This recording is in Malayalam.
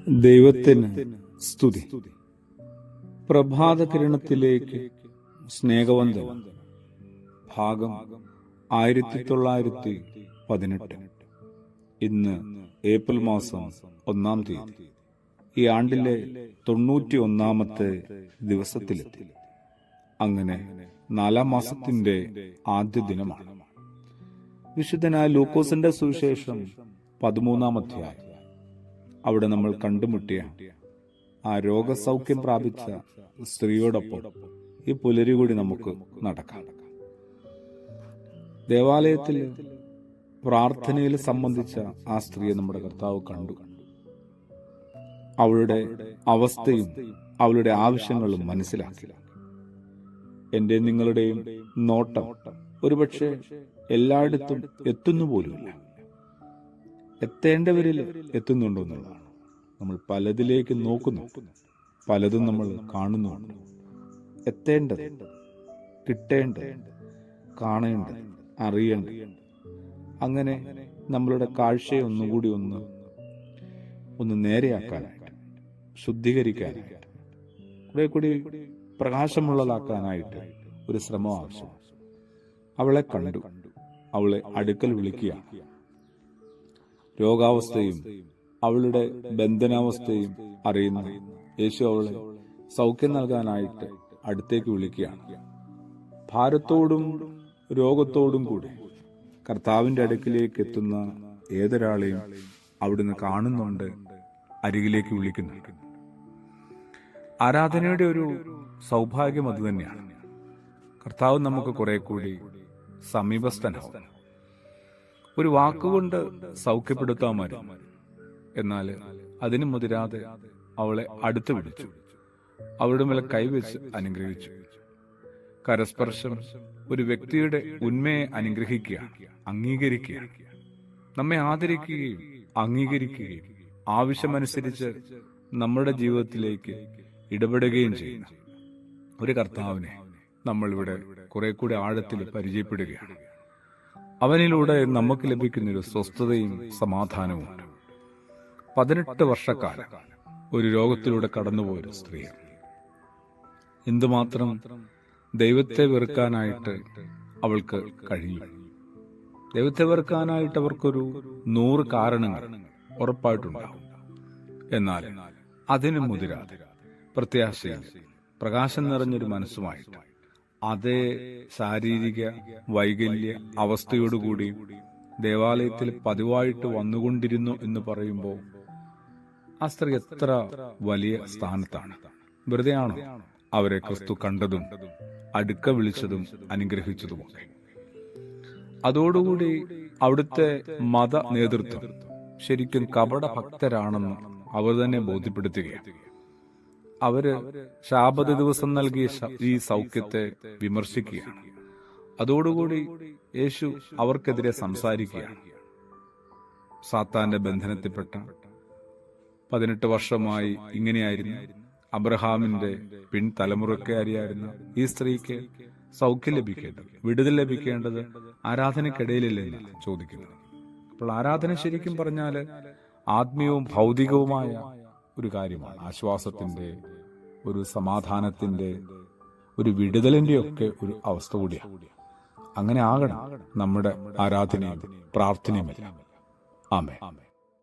ദൈവത്തിന് സ്തുതി. പ്രഭാത കിരണത്തിലേക്ക് സ്നേഹവന്ദനം. ഭാഗം 1918. ഇന്ന് ഏപ്രിൽ മാസം 1-ാം തീയതി. ഈ ആണ്ടിലെ 91-ാമത്തെ ദിവസത്തിലെത്തി. അങ്ങനെ 4-ാം മാസത്തിന്റെ ആദ്യ ദിനമാണ്. വിശുദ്ധനായ ലൂക്കോസിന്റെ സുവിശേഷം 13-ാം അധ്യായം. അവിടെ നമ്മൾ കണ്ടുമുട്ടിയ ആ രോഗസൗഖ്യം പ്രാപിച്ച സ്ത്രീയോടൊപ്പം ഈ പുലരി കൂടി നമുക്ക് നടക്കാം. ദേവാലയത്തിൽ പ്രാർത്ഥനയിൽ സംബന്ധിച്ച ആ സ്ത്രീയെ നമ്മുടെ കർത്താവ് കണ്ടു. അവളുടെ അവസ്ഥയും അവളുടെ ആവശ്യങ്ങളും മനസ്സിലാക്കി. എന്റെ നിങ്ങളുടെയും നോട്ടം ഒരുപക്ഷെ എല്ലായിടത്തും എത്തുന്നു പോലുമില്ല. എത്തേണ്ടവരിൽ എത്തുന്നുണ്ടോ എന്നുള്ളതാണ്. നമ്മൾ പലതിലേക്ക് നോക്കുന്നു, പലതും നമ്മൾ കാണുന്നുണ്ട്. എത്തേണ്ടത്, കിട്ടേണ്ടത്, കാണേണ്ടത്, അറിയേണ്ടത്, അങ്ങനെ നമ്മളുടെ കാഴ്ചയെ ഒന്നുകൂടി ഒന്ന് നേരെയാക്കാനായിട്ട്, ശുദ്ധീകരിക്കാനായിട്ട്, കുറെ കൂടി പ്രകാശമുള്ളതാക്കാനായിട്ട് ഒരു ശ്രമം ആവശ്യമാണ്. അവളെ കണ്ടു, അവളെ അടുക്കൽ വിളിക്കുകയാണ്. രോഗാവസ്ഥയും അവളുടെ ബന്ധനാവസ്ഥയും അറിയുന്ന യേശു അവളെ സൗഖ്യം നൽകാനായിട്ട് അടുത്തേക്ക് വിളിക്കുകയാണ്. ഭാരത്തോടും രോഗത്തോടും കൂടി കർത്താവിന്റെ അടുക്കിലേക്ക് എത്തുന്ന ഏതൊരാളെയും അവിടുന്ന് കാണുന്നുണ്ട്, അരികിലേക്ക് വിളിക്കുന്നുണ്ട്. ആരാധനയുടെ ഒരു സൗഭാഗ്യം അത് തന്നെയാണ്. കർത്താവ് നമുക്ക് കുറെ കൂടി സമീപസ്ഥനാവും. ഒരു വാക്കുകൊണ്ട് സൗഖ്യപ്പെടുത്താമായിരുന്നു, എന്നാൽ അതിനു മുതിരാതെ അവളെ അടുത്ത് വിളിച്ചു, അവളുടെ മേലെ കൈവച്ച് അനുഗ്രഹിച്ചു. കരസ്പർശം ഒരു വ്യക്തിയുടെ ഉന്മയെ അനുഗ്രഹിക്കുക, അംഗീകരിക്കുക, നമ്മെ ആദരിക്കുകയും അംഗീകരിക്കുകയും ആവശ്യമനുസരിച്ച് നമ്മുടെ ജീവിതത്തിലേക്ക് ഇടപെടുകയും ചെയ്യുന്ന ഒരു കർത്താവിനെ നമ്മളിവിടെ കുറെ കൂടി ആഴത്തിൽ പരിചയപ്പെടുകയാണ്. അവനിലൂടെ നമുക്ക് ലഭിക്കുന്നൊരു സ്വസ്ഥതയും സമാധാനവും. 18 വർഷക്കാലം ഒരു രോഗത്തിലൂടെ കടന്നുപോയൊരു സ്ത്രീ. എന്തുമാത്രം ദൈവത്തെ വെറുക്കാനായിട്ട് അവൾക്ക് കഴിയും. ദൈവത്തെ വെറുക്കാനായിട്ട് അവർക്കൊരു 100 കാരണങ്ങൾ ഉറപ്പായിട്ടുണ്ടാവും. എന്നാൽ അതിന് മുതിരാതെ പ്രത്യാശയിൽ പ്രകാശം നിറഞ്ഞൊരു മനസ്സുമായിട്ട് അതേ ശാരീരിക വൈകല്യ അവസ്ഥയോടുകൂടി ദേവാലയത്തിൽ പതിവായിട്ട് വന്നുകൊണ്ടിരുന്നു എന്ന് പറയുമ്പോൾ ആ സ്ത്രീ എത്ര വലിയ സ്ഥാനത്താണ്. വെറുതെയാണോ അവരെ ക്രിസ്തു കണ്ടതും അടുക്ക വിളിച്ചതും അനുഗ്രഹിച്ചതുമൊക്കെ? അതോടുകൂടി അവിടുത്തെ മത നേതൃത്വം ശരിക്കും കപട ഭക്തരാണെന്ന് അവർ തന്നെ ബോധ്യപ്പെടുത്തുകയാണ്. അവര് ശാബത്ത് ദിവസം നൽകിയ ഈ സൗഖ്യത്തെ വിമർശിക്കുകയാണ്. അതോടുകൂടി യേശു അവർക്കെതിരെ സംസാരിക്കുകയാണ്. സാത്താന്റെ ബന്ധനത്തിൽപ്പെട്ട 18 വർഷമായി ഇങ്ങനെയായിരുന്നു അബ്രഹാമിന്റെ പിൻതലമുറക്കാരിയായിരുന്ന ഈ സ്ത്രീക്ക് സൗഖ്യം ലഭിക്കേണ്ടത്, വിടുതൽ ലഭിക്കേണ്ടത് ആരാധനയ്ക്കിടയിലല്ലെന്ന് ചോദിക്കുന്നത്. അപ്പോൾ ആരാധന ശരിക്കും പറഞ്ഞാൽ ആത്മീയവും ഭൗതികവുമായ ഒരു കാര്യമാണ്. ആശ്വാസത്തിന്റെ, ഒരു സമാധാനത്തിന്റെ, ഒരു വിടുതലിന്റെ ഒക്കെ ഒരു അവസ്ഥ കൂടിയാണ്. അങ്ങനെ ആകണം നമ്മുടെ ആരാധനയും പ്രാർത്ഥനയും. ആമേൻ.